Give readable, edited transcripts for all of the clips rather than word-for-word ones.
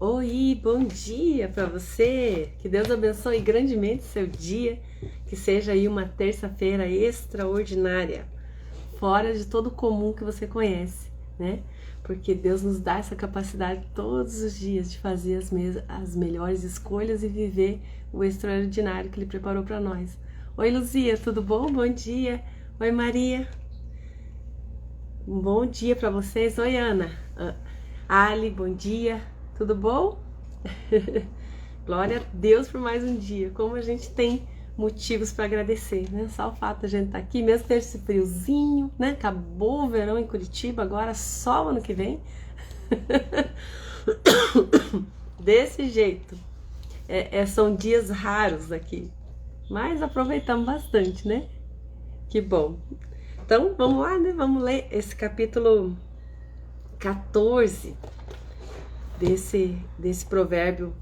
Oi, bom dia para você. Que Deus abençoe grandemente seu dia. Que seja aí uma terça-feira extraordinária, fora de todo o comum que você conhece, né? Porque Deus nos dá essa capacidade todos os dias de fazer as melhores escolhas e viver o extraordinário que Ele preparou para nós. Oi, Luzia, tudo bom? Bom dia. Oi, Maria. Um bom dia para vocês. Oi, Ana. Ali, bom dia. Tudo bom? Glória a Deus por mais um dia. Como a gente tem motivos para agradecer, né? Só o fato de a gente estar aqui, mesmo ter esse friozinho, né? Acabou o verão em Curitiba, agora só o ano que vem. Desse jeito. São dias raros aqui, mas aproveitamos bastante, né? Que bom. Então, vamos lá, né? Vamos ler esse capítulo 14 desse provérbio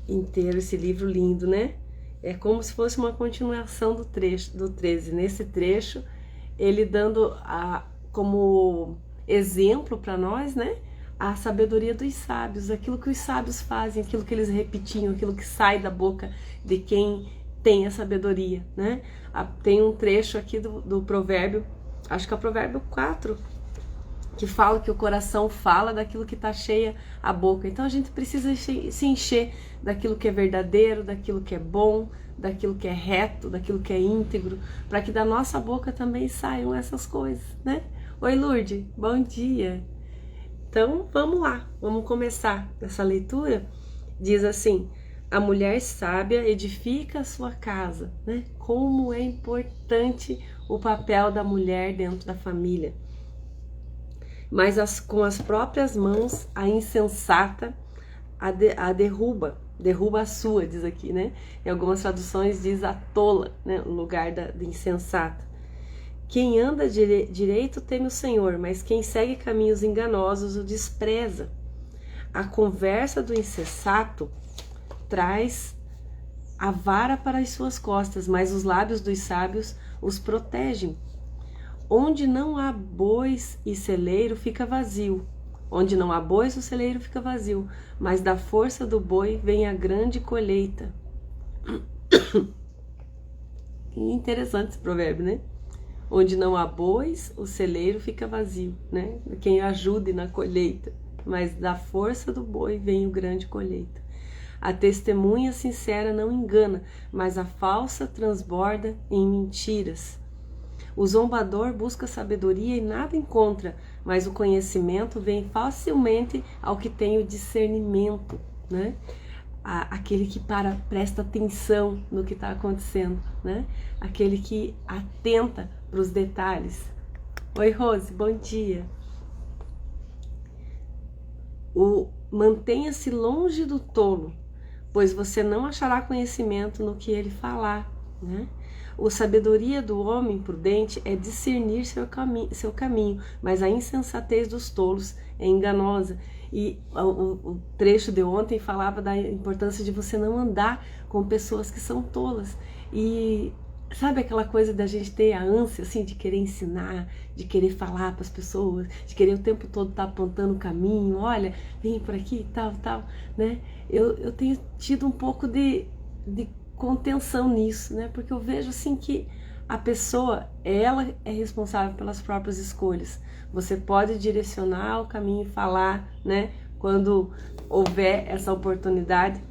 inteiro, esse livro lindo, né? É como se fosse uma continuação do 13. Nesse trecho, ele dando como exemplo para nós, né? A sabedoria dos sábios, aquilo que os sábios fazem, aquilo que eles repetiam, aquilo que sai da boca de quem tem a sabedoria, né? Tem um trecho aqui do provérbio, acho que é o provérbio 4, que fala que o coração fala daquilo que está cheia a boca. Então a gente precisa se encher daquilo que é verdadeiro, daquilo que é bom, daquilo que é reto, daquilo que é íntegro, para que da nossa boca também saiam essas coisas, né? Oi, Lourdes, bom dia. Então vamos lá, vamos começar essa leitura. Diz assim: a mulher sábia edifica a sua casa, né? Como é importante o papel da mulher dentro da família. Mas com as próprias mãos a insensata a derruba a sua, diz aqui, né? Em algumas traduções diz a tola, né? O lugar da insensata. Quem anda direito teme o Senhor, mas quem segue caminhos enganosos o despreza. A conversa do insensato traz a vara para as suas costas, mas os lábios dos sábios os protegem. Onde não há bois e celeiro fica vazio. Onde não há bois, o celeiro fica vazio. Mas da força do boi vem a grande colheita. Interessante esse provérbio, né? Onde não há bois, o celeiro fica vazio, né? Quem ajude na colheita. Mas da força do boi vem a grande colheita. A testemunha sincera não engana, mas a falsa transborda em mentiras. O zombador busca sabedoria e nada encontra, mas o conhecimento vem facilmente ao que tem o discernimento, né? Aquele que presta atenção no que está acontecendo, né? Aquele que atenta para os detalhes. Oi, Rose, bom dia. Mantenha-se longe do tolo, pois você não achará conhecimento no que ele falar, né? A sabedoria do homem prudente é discernir seu caminho, mas a insensatez dos tolos é enganosa. E o trecho de ontem falava da importância de você não andar com pessoas que são tolas. E sabe aquela coisa da gente ter a ânsia assim, de querer ensinar, de querer falar para as pessoas, de querer o tempo todo estar apontando o caminho, olha, vem por aqui, tal, né? Eu tenho tido um pouco de contenção nisso, né? Porque eu vejo assim que a pessoa, ela é responsável pelas próprias escolhas. Você pode direcionar o caminho e falar, né? Quando houver essa oportunidade,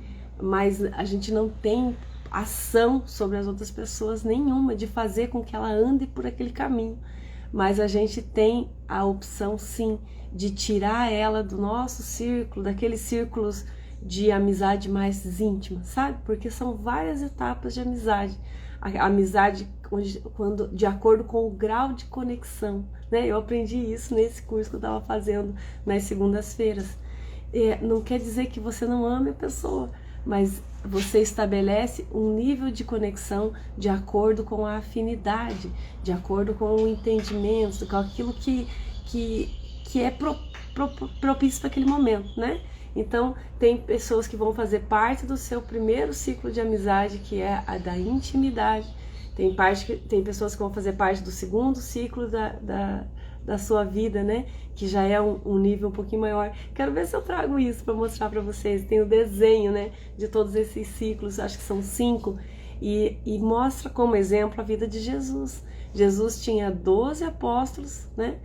mas a gente não tem ação sobre as outras pessoas nenhuma de fazer com que ela ande por aquele caminho. Mas a gente tem a opção, sim, de tirar ela do nosso círculo, daqueles círculos de amizade mais íntima, sabe? Porque são várias etapas de amizade. A amizade quando de acordo com o grau de conexão, né? Eu aprendi isso nesse curso que eu estava fazendo nas segundas-feiras. Não quer dizer que você não ame a pessoa, mas você estabelece um nível de conexão de acordo com a afinidade, de acordo com o entendimento, com aquilo que é propício para aquele momento, né? Então, tem pessoas que vão fazer parte do seu primeiro ciclo de amizade, que é a da intimidade. Tem pessoas que vão fazer parte do segundo ciclo da sua vida, né? Que já é um nível um pouquinho maior. Quero ver se eu trago isso para mostrar para vocês. Tem o desenho, né? De todos esses ciclos, acho que são 5. E mostra como exemplo a vida de Jesus. Jesus tinha 12 apóstolos, né?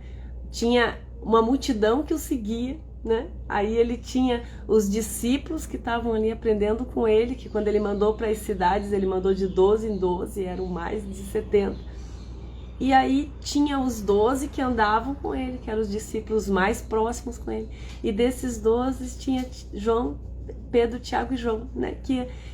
Tinha uma multidão que o seguia, né? Aí ele tinha os discípulos que estavam ali aprendendo com ele, que quando ele mandou para as cidades, ele mandou de 12 em 12, eram mais de 70. E aí tinha os 12 que andavam com ele, que eram os discípulos mais próximos com ele. E desses 12 tinha João, Pedro, Tiago e João, né?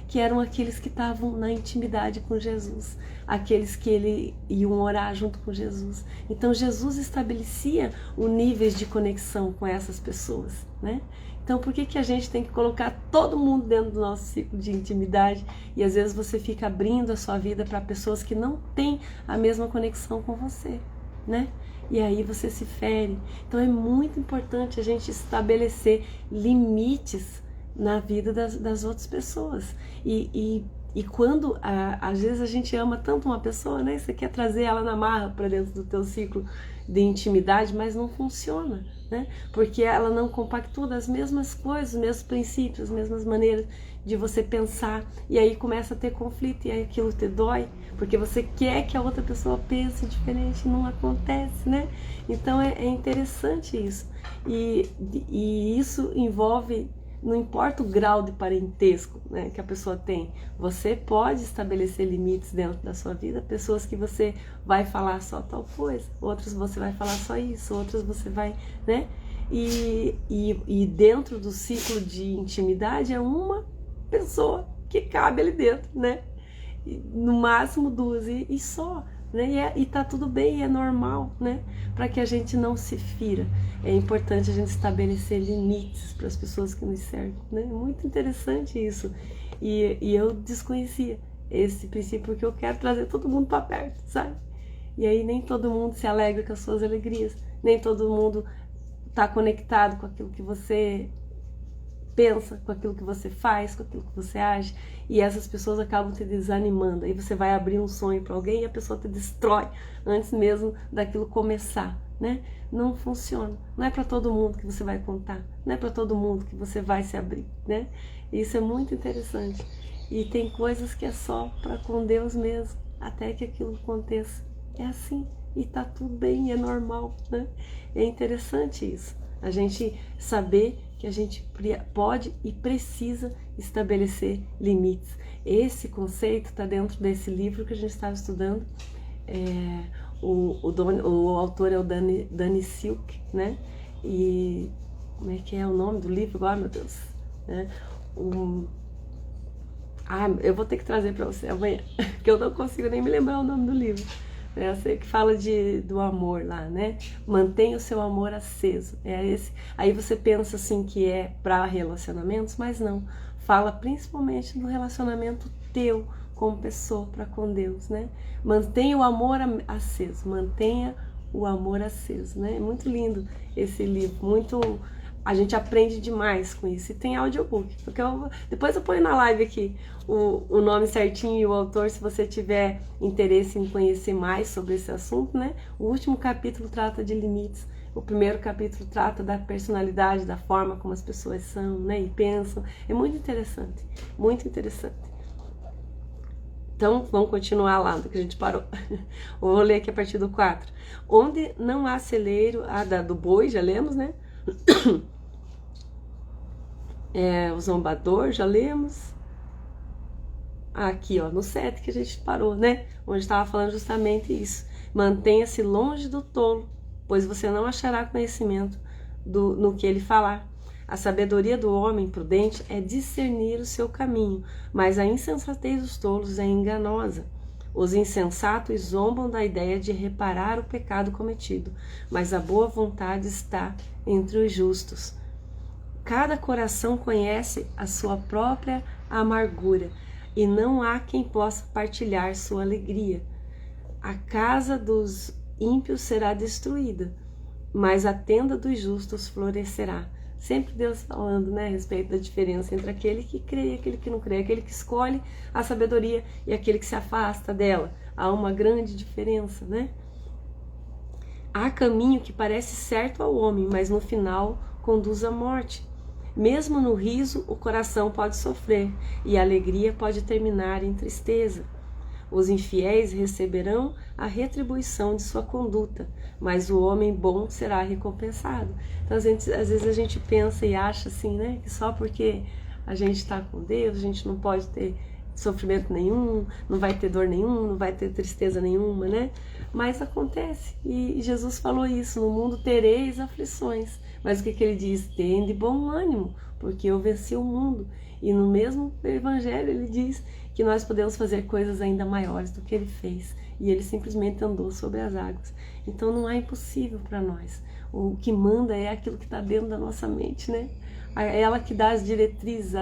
Que eram aqueles que estavam na intimidade com Jesus, aqueles que ele iam orar junto com Jesus. Então Jesus estabelecia o níveis de conexão com essas pessoas, né? Então por que a gente tem que colocar todo mundo dentro do nosso ciclo de intimidade e às vezes você fica abrindo a sua vida para pessoas que não têm a mesma conexão com você, né? E aí você se fere. Então é muito importante a gente estabelecer limites na vida das outras pessoas. E quando, às vezes a gente ama tanto uma pessoa, né? Você quer trazer ela na marra para dentro do teu ciclo de intimidade, mas não funciona, né? Porque ela não compactua das mesmas coisas, os mesmos princípios, as mesmas maneiras de você pensar. E aí começa a ter conflito e aí aquilo te dói, porque você quer que a outra pessoa pense diferente e não acontece, né? Então é interessante isso. E isso envolve... Não importa o grau de parentesco, né, que a pessoa tem, você pode estabelecer limites dentro da sua vida, pessoas que você vai falar só tal coisa, outras você vai falar só isso, outras você vai, né? E dentro do ciclo de intimidade é uma pessoa que cabe ali dentro, né? No máximo 2 e só. Né? E tá tudo bem, é normal, né? Para que a gente não se fira. É importante a gente estabelecer limites para as pessoas que nos cercam, né? É muito interessante isso. E eu desconhecia esse princípio porque eu quero trazer todo mundo para perto, sabe? E aí nem todo mundo se alegra com as suas alegrias, nem todo mundo tá conectado com aquilo que você pensa, com aquilo que você faz, com aquilo que você age, e essas pessoas acabam te desanimando. Aí você vai abrir um sonho para alguém e a pessoa te destrói antes mesmo daquilo começar, né? Não funciona. Não é para todo mundo que você vai contar, não é para todo mundo que você vai se abrir, né? Isso é muito interessante. E tem coisas que é só para com Deus mesmo, até que aquilo aconteça. É assim, e tá tudo bem, é normal, né? É interessante isso. A gente saber que a gente pode e precisa estabelecer limites. Esse conceito está dentro desse livro que a gente estava estudando. O autor é o Danny Silk, né? E como é que é o nome do livro agora, meu Deus? Eu vou ter que trazer para você amanhã, porque eu não consigo nem me lembrar o nome do livro. Eu sei que fala do amor lá, né? Mantenha o seu amor aceso. É esse. Aí você pensa assim que é para relacionamentos, mas não. Fala principalmente do relacionamento teu como pessoa para com Deus, né? Mantenha o amor aceso. Mantenha o amor aceso, né? É muito lindo esse livro, muito... A gente aprende demais com isso. E tem audiobook. Porque depois eu ponho na live aqui o nome certinho e o autor, se você tiver interesse em conhecer mais sobre esse assunto, né? O último capítulo trata de limites. O primeiro capítulo trata da personalidade, da forma como as pessoas são, né? E pensam. É muito interessante. Muito interessante. Então, vamos continuar lá do que a gente parou. Vou ler aqui a partir do 4. Onde não há celeiro... do boi, já lemos, né? O zombador, já lemos. Aqui, ó, no 7 que a gente parou, né? Onde estava falando justamente isso. Mantenha-se longe do tolo, pois você não achará conhecimento no que ele falar. A sabedoria do homem prudente é discernir o seu caminho, mas a insensatez dos tolos é enganosa. Os insensatos zombam da ideia de reparar o pecado cometido, mas a boa vontade está entre os justos. Cada coração conhece a sua própria amargura, e não há quem possa partilhar sua alegria. A casa dos ímpios será destruída, mas a tenda dos justos florescerá. Sempre Deus falando, né, a respeito da diferença entre aquele que crê e aquele que não crê, aquele que escolhe a sabedoria e aquele que se afasta dela. Há uma grande diferença, né? Há caminho que parece certo ao homem, mas no final conduz à morte. Mesmo no riso, o coração pode sofrer, e a alegria pode terminar em tristeza. Os infiéis receberão a retribuição de sua conduta, mas o homem bom será recompensado. Então, às vezes a gente pensa e acha assim, né, que só porque a gente está com Deus, a gente não pode ter sofrimento nenhum, não vai ter dor nenhuma, não vai ter tristeza nenhuma, né? Mas acontece, e Jesus falou isso: no mundo tereis aflições, mas o que ele diz? Tende bom ânimo, porque eu venci o mundo. E no mesmo evangelho ele diz que nós podemos fazer coisas ainda maiores do que ele fez, e ele simplesmente andou sobre as águas. Então não há impossível para nós. O que manda é aquilo que está dentro da nossa mente, né? É ela que dá as diretrizes,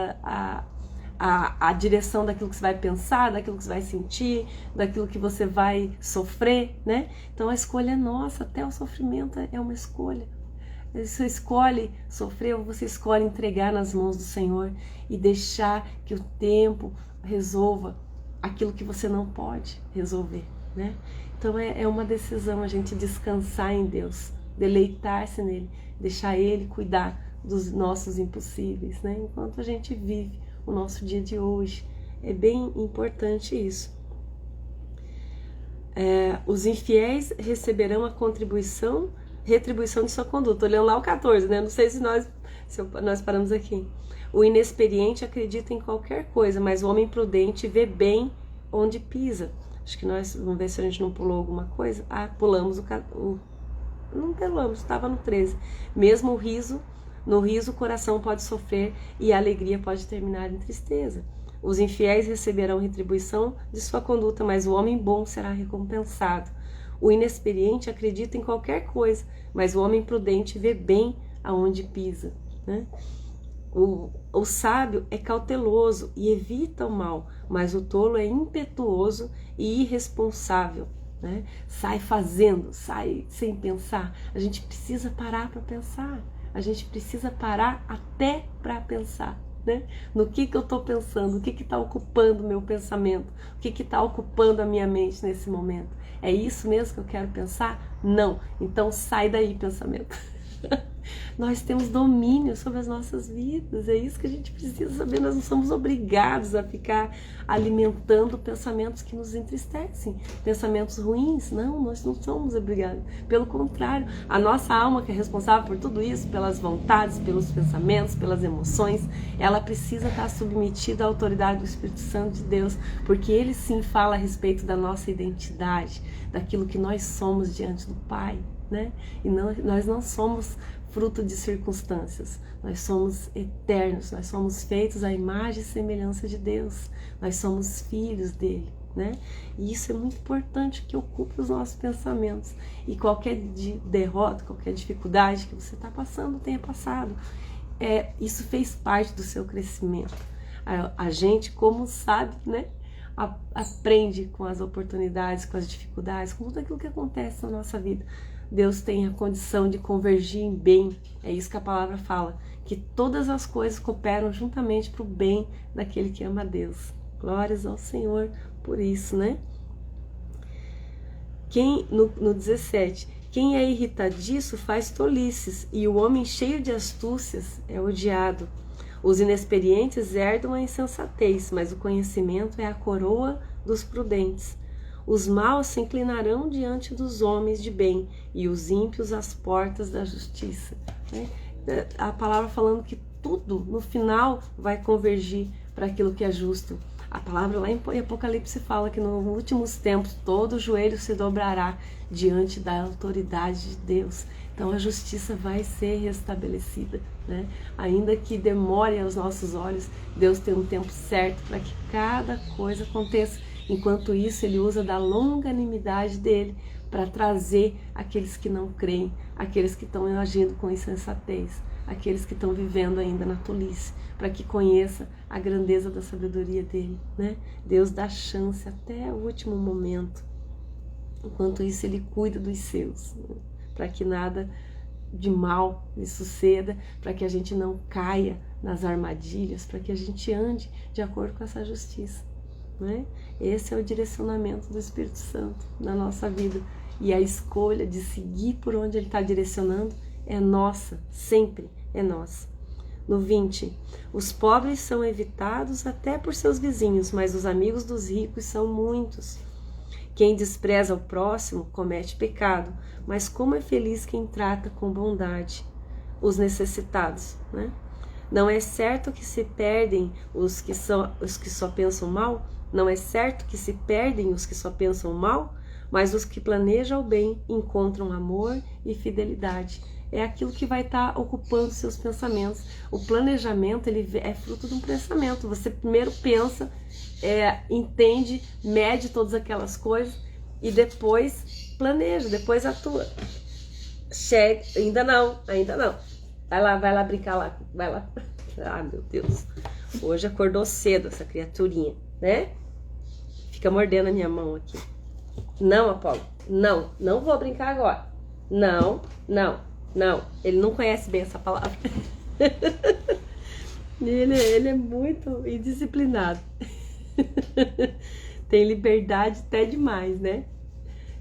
a direção daquilo que você vai pensar, daquilo que você vai sentir, daquilo que você vai sofrer, né? Então a escolha é nossa, até o sofrimento é uma escolha. Você escolhe sofrer ou você escolhe entregar nas mãos do Senhor e deixar que o tempo resolva aquilo que você não pode resolver, né? Então é uma decisão a gente descansar em Deus, deleitar-se nele, deixar ele cuidar dos nossos impossíveis, né? Enquanto a gente vive o nosso dia de hoje. É bem importante isso. Os infiéis receberão a retribuição de sua conduta. Olhando lá o 14, né? Não sei se nós paramos aqui. O inexperiente acredita em qualquer coisa, mas o homem prudente vê bem onde pisa. Acho que nós, vamos ver se a gente não pulou alguma coisa. Pulamos não pulamos, estava no 13. Mesmo no riso o coração pode sofrer e a alegria pode terminar em tristeza. Os infiéis receberão retribuição de sua conduta, mas o homem bom será recompensado. O inexperiente acredita em qualquer coisa, mas o homem prudente vê bem aonde pisa, né? O sábio é cauteloso e evita o mal, mas o tolo é impetuoso e irresponsável, né? Sai fazendo, sai sem pensar. A gente precisa parar para pensar. A gente precisa parar até para pensar, né? No que eu estou pensando, o que está ocupando o meu pensamento, o que está ocupando a minha mente nesse momento. É isso mesmo que eu quero pensar? Não. Então sai daí, pensamento. Nós temos domínio sobre as nossas vidas, é isso que a gente precisa saber. Nós não somos obrigados a ficar alimentando pensamentos que nos entristecem, pensamentos ruins. Não, nós não somos obrigados. Pelo contrário, a nossa alma, que é responsável por tudo isso, pelas vontades, pelos pensamentos, pelas emoções, ela precisa estar submetida à autoridade do Espírito Santo de Deus, porque ele sim fala a respeito da nossa identidade, daquilo que nós somos diante do Pai, né? E nós não somos fruto de circunstâncias, nós somos eternos, nós somos feitos à imagem e semelhança de Deus, nós somos filhos dele, né? E isso é muito importante, que ocupe os nossos pensamentos, e qualquer derrota, qualquer dificuldade que você está passando, tenha passado, isso fez parte do seu crescimento. A gente, como sabe, né, aprende com as oportunidades, com as dificuldades, com tudo aquilo que acontece na nossa vida. Deus tem a condição de convergir em bem. É isso que a palavra fala, que todas as coisas cooperam juntamente para o bem daquele que ama a Deus. Glórias ao Senhor por isso, né? No 17, quem é irritadiço faz tolices, e o homem cheio de astúcias é odiado. Os inexperientes herdam a insensatez, mas o conhecimento é a coroa dos prudentes. Os maus se inclinarão diante dos homens de bem, e os ímpios às portas da justiça. A palavra falando que tudo, no final, vai convergir para aquilo que é justo. A palavra lá em Apocalipse fala que nos últimos tempos todo joelho se dobrará diante da autoridade de Deus. Então a justiça vai ser restabelecida, né? Ainda que demore aos nossos olhos, Deus tem um tempo certo para que cada coisa aconteça. Enquanto isso, ele usa da longanimidade dele para trazer aqueles que não creem, aqueles que estão agindo com insensatez, aqueles que estão vivendo ainda na tolice, para que conheça a grandeza da sabedoria dele, né? Deus dá chance até o último momento. Enquanto isso, ele cuida dos seus, né? Para que nada de mal lhe suceda, para que a gente não caia nas armadilhas, para que a gente ande de acordo com essa justiça, né? Esse é o direcionamento do Espírito Santo na nossa vida, E a escolha de seguir por onde Ele está direcionando é nossa, sempre é nossa. No 20, os pobres são evitados até por seus vizinhos, mas os amigos dos ricos são muitos. Quem despreza o próximo comete pecado, mas como é feliz quem trata com bondade os necessitados, né? Não é certo que se perdem os que só pensam mal? Não é certo que se perdem os que só pensam mal? Mas os que planejam o bem encontram amor e fidelidade. É aquilo que vai estar ocupando seus pensamentos. O planejamento, ele é fruto de um pensamento. Você primeiro pensa, entende, mede todas aquelas coisas e depois planeja, depois atua. Chega, ainda não. Vai lá brincar lá, vai lá. Ah, meu Deus. Hoje acordou cedo essa criaturinha, né? Fica mordendo a minha mão aqui. Não, Apolo, não vou brincar agora. Não. Ele não conhece bem essa palavra. Ele é muito indisciplinado. Tem liberdade até demais, né?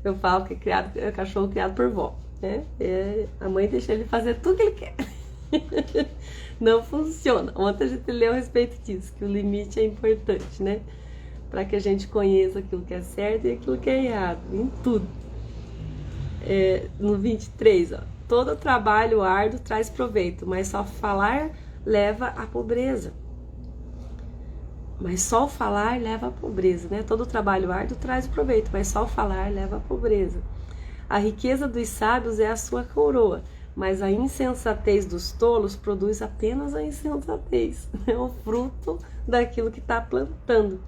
Eu falo que é cachorro criado por vó, né? A mãe deixa ele fazer tudo que ele quer. Não funciona. Ontem a gente leu a respeito disso, que o limite é importante, né? Para que a gente conheça aquilo que é certo e aquilo que é errado, em tudo. No 23, ó, todo trabalho árduo traz proveito, mas só falar leva à pobreza. Mas só o falar leva à pobreza, né? Todo trabalho árduo traz proveito, mas só o falar leva à pobreza. A riqueza dos sábios é a sua coroa, mas a insensatez dos tolos produz apenas a insensatez. É o fruto daquilo que está plantando.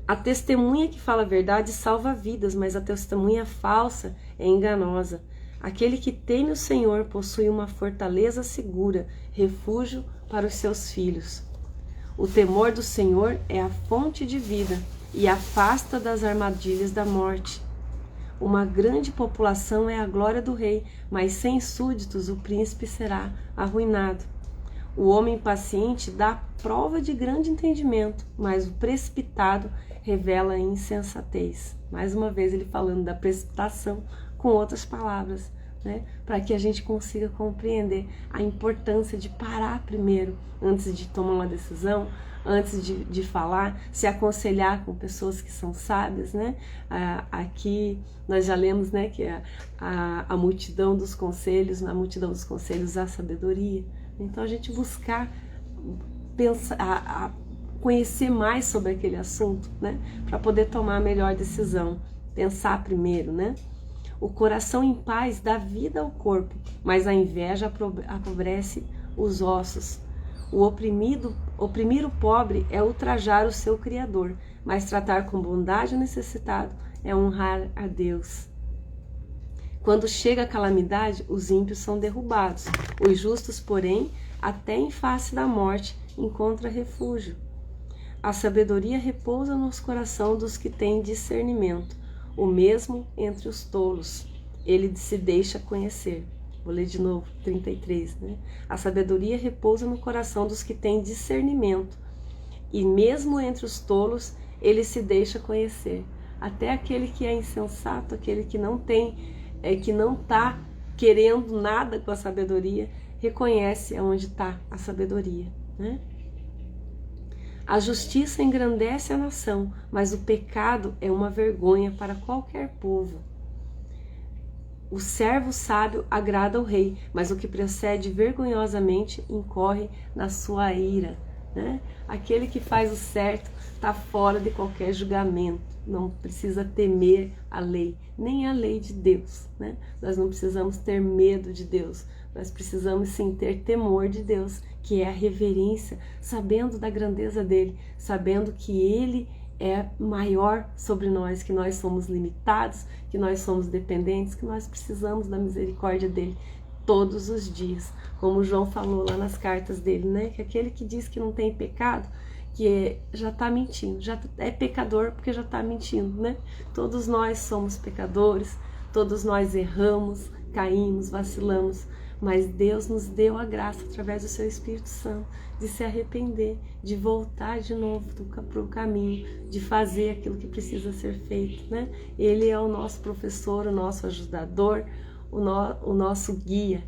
A testemunha que fala a verdade salva vidas, mas a testemunha falsa é enganosa. Aquele que teme o Senhor possui uma fortaleza segura, refúgio para os seus filhos. O temor do Senhor é a fonte de vida e afasta das armadilhas da morte. Uma grande população é a glória do rei, mas sem súditos o príncipe será arruinado. O homem impaciente dá prova de grande entendimento, mas o precipitado revela a insensatez. Mais uma vez ele falando da precipitação com outras palavras, né? Para que a gente consiga compreender a importância de parar primeiro, antes de tomar uma decisão, antes de falar, se aconselhar com pessoas que são sábias, né? Aqui nós já lemos, né, que a multidão dos conselhos, na multidão dos conselhos há sabedoria. Então a gente buscar pensar, conhecer mais sobre aquele assunto, né, para poder tomar a melhor decisão, pensar primeiro, né? O coração em paz dá vida ao corpo, mas a inveja apobrece os ossos. O oprimir o pobre é ultrajar o seu Criador, mas tratar com bondade o necessitado é honrar a Deus. Quando chega a calamidade, os ímpios são derrubados. Os justos, porém, até em face da morte, encontram refúgio. A sabedoria repousa nos corações dos que têm discernimento, o mesmo entre os tolos. Ele se deixa conhecer. Vou ler de novo, 33, né? A sabedoria repousa no coração dos que têm discernimento, e mesmo entre os tolos, ele se deixa conhecer. Até aquele que é insensato, aquele que não tem, que não está querendo nada com a sabedoria, reconhece onde está a sabedoria, né? A justiça engrandece a nação, mas o pecado é uma vergonha para qualquer povo. O servo sábio agrada ao rei, mas o que procede vergonhosamente incorre na sua ira, né? Aquele que faz o certo está fora de qualquer julgamento, não precisa temer a lei, nem a lei de Deus, né? Nós não precisamos ter medo de Deus, nós precisamos sim ter temor de Deus, que é a reverência, sabendo da grandeza dele, sabendo que ele é maior sobre nós, que nós somos limitados, que nós somos dependentes, que nós precisamos da misericórdia dele todos os dias. Como João falou lá nas cartas dele, né? Que aquele que diz que não tem pecado, já está mentindo, já é pecador porque já está mentindo, né? Todos nós somos pecadores, todos nós erramos, caímos, vacilamos, Mas Deus nos deu a graça, através do seu Espírito Santo, de se arrepender, de voltar de novo para o caminho, de fazer aquilo que precisa ser feito, né? Ele é o nosso professor, o nosso ajudador, o nosso guia.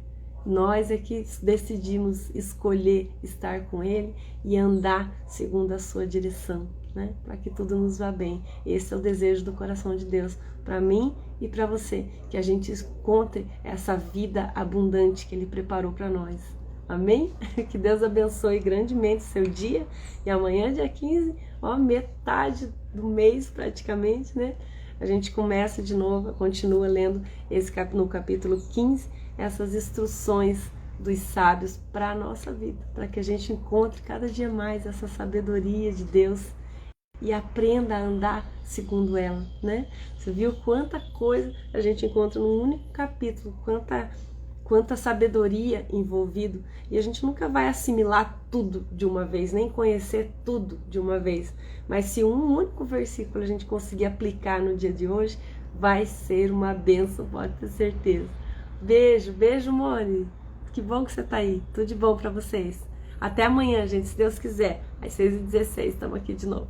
Nós é que decidimos escolher estar com Ele e andar segundo a sua direção, né? Para que tudo nos vá bem. Esse é o desejo do coração de Deus para mim e para você, que a gente encontre essa vida abundante que Ele preparou para nós. Amém? Que Deus abençoe grandemente o seu dia. E amanhã, dia 15, metade do mês praticamente, né? A gente começa de novo, continua lendo no capítulo 15, essas instruções dos sábios para a nossa vida, para que a gente encontre cada dia mais essa sabedoria de Deus e aprenda a andar segundo ela, né? Você viu quanta coisa a gente encontra num único capítulo, quanta sabedoria envolvido, e a gente nunca vai assimilar tudo de uma vez, nem conhecer tudo de uma vez, mas se um único versículo a gente conseguir aplicar no dia de hoje, vai ser uma bênção, pode ter certeza. Beijo, beijo, Mone. Que bom que você tá aí. Tudo de bom para vocês. Até amanhã, gente, se Deus quiser. Às 6h16, estamos aqui de novo.